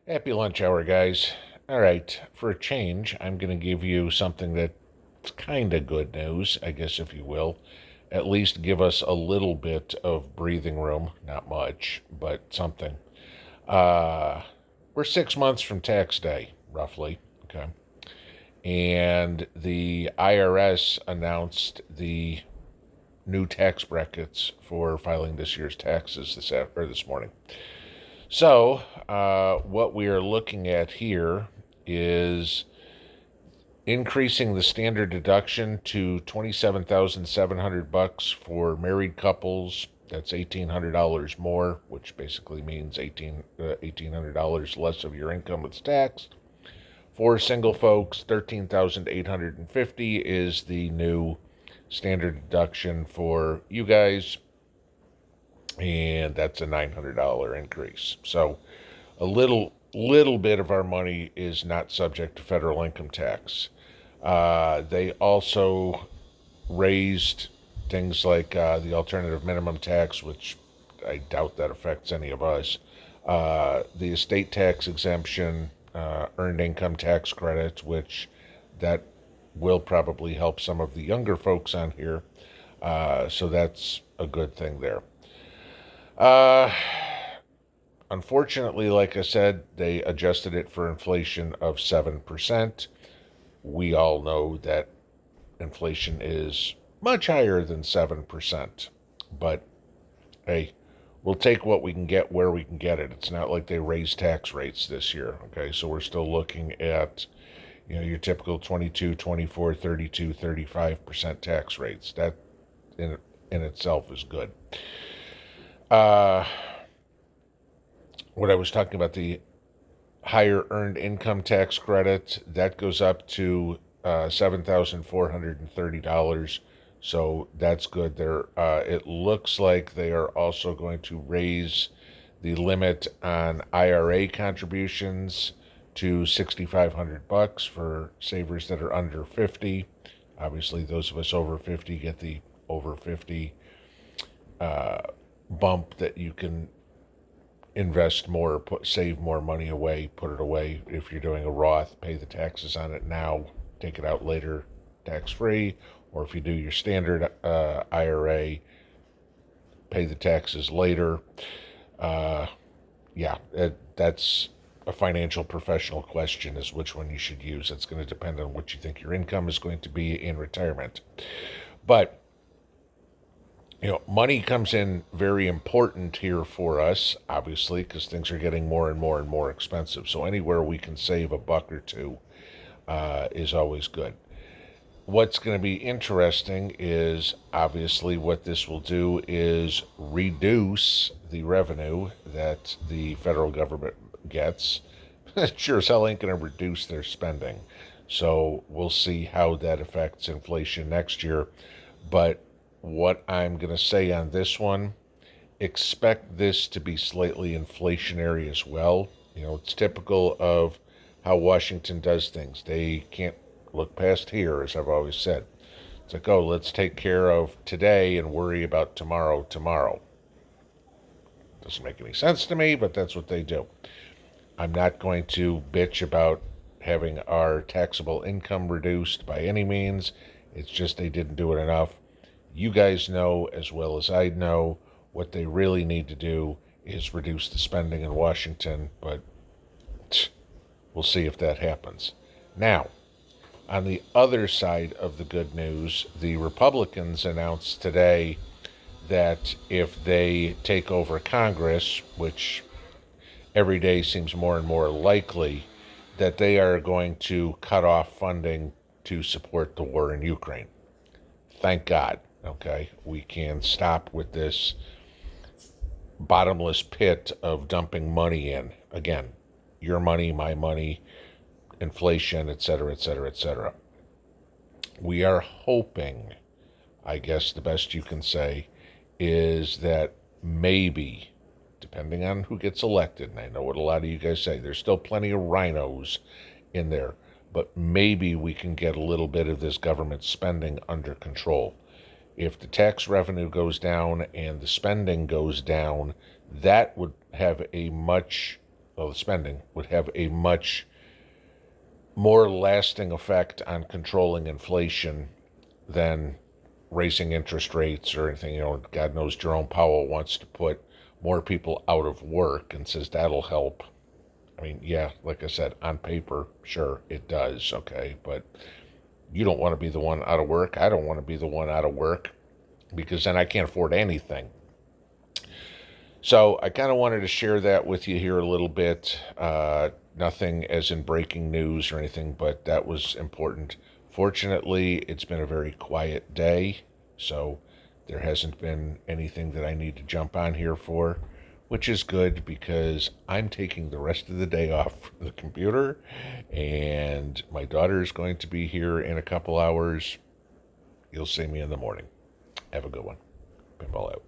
Happy lunch hour, guys. All right, for a change, I'm going to give you something that's kind of good news, I guess, if you will. At least give us a little bit of breathing room. Not much, but something. Uh, we're 6 months from tax day, roughly. Okay. And the IRS announced the new tax brackets for filing this year's taxes this morning. So, what we are looking at here is increasing the standard deduction to $27,700 for married couples. That's $1,800 more, which basically means $1,800 less of your income that's taxed. For single folks, $13,850 is the new standard deduction for you guys, and that's a $900 increase. So a little bit of our money is not subject to federal income tax. They also raised things like the alternative minimum tax, which I doubt that affects any of us. The estate tax exemption, earned income tax credit, which that will probably help some of the younger folks on here. So that's a good thing there. Uh, Unfortunately, like I said, they adjusted it for inflation of 7%. We all know that inflation is much higher than 7%. But hey, we'll take what we can get where we can get it. It's not like they raised tax rates this year. Okay, so we're still looking at, your typical 22, 24, 32, 35% tax rates. That in itself is good. Uh, what I was talking about, the higher earned income tax credit, that goes up to $7,430. So that's good. There, it looks like they are also going to raise the limit on IRA contributions to $6,500 for savers that are under 50. Obviously, those of us over 50 get the over 50 bump that you can invest more, save more money away, put it away. If you're doing a Roth, pay the taxes on it now, take it out later, tax free. Or if you do your standard IRA, pay the taxes later. Uh, yeah, that's a financial professional question, is which one you should use. It's going to depend on what you think your income is going to be in retirement. But money comes in very important here for us, obviously, because things are getting more and more and more expensive. So anywhere we can save a buck or two is always good. What's going to be interesting is obviously what this will do is reduce the revenue that the federal government gets. Sure as hell ain't going to reduce their spending. So we'll see how that affects inflation next year. But what I'm going to say on this one, expect this to be slightly inflationary as well. It's typical of how Washington does things. They can't look past here, as I've always said. It's like, oh, let's take care of today and worry about tomorrow. Doesn't make any sense to me, but that's what they do. I'm not going to bitch about having our taxable income reduced by any means. It's just they didn't do it enough. You guys know as well as I know what they really need to do is reduce the spending in Washington, but we'll see if that happens. Now, on the other side of the good news, the Republicans announced today that if they take over Congress, which every day seems more and more likely, that they are going to cut off funding to support the war in Ukraine. Thank God. Okay, we can stop with this bottomless pit of dumping money in. Again, your money, my money, inflation, etc., etc., etc. We are hoping, I guess the best you can say, is that maybe, depending on who gets elected, and I know what a lot of you guys say, there's still plenty of rhinos in there, but maybe we can get a little bit of this government spending under control. If the tax revenue goes down and the spending goes down, that would have a much well, the spending would have a much more lasting effect on controlling inflation than raising interest rates or anything. God knows Jerome Powell wants to put more people out of work and says that'll help. I mean, yeah, like I said, on paper, sure, it does, okay, but you don't want to be the one out of work. I don't want to be the one out of work because then I can't afford anything. So I kind of wanted to share that with you here a little bit. Nothing as in breaking news or anything, but that was important. Fortunately, it's been a very quiet day, so there hasn't been anything that I need to jump on here for, which is good because I'm taking the rest of the day off from the computer, and my daughter is going to be here in a couple hours. You'll see me in the morning. Have a good one. Pinball out.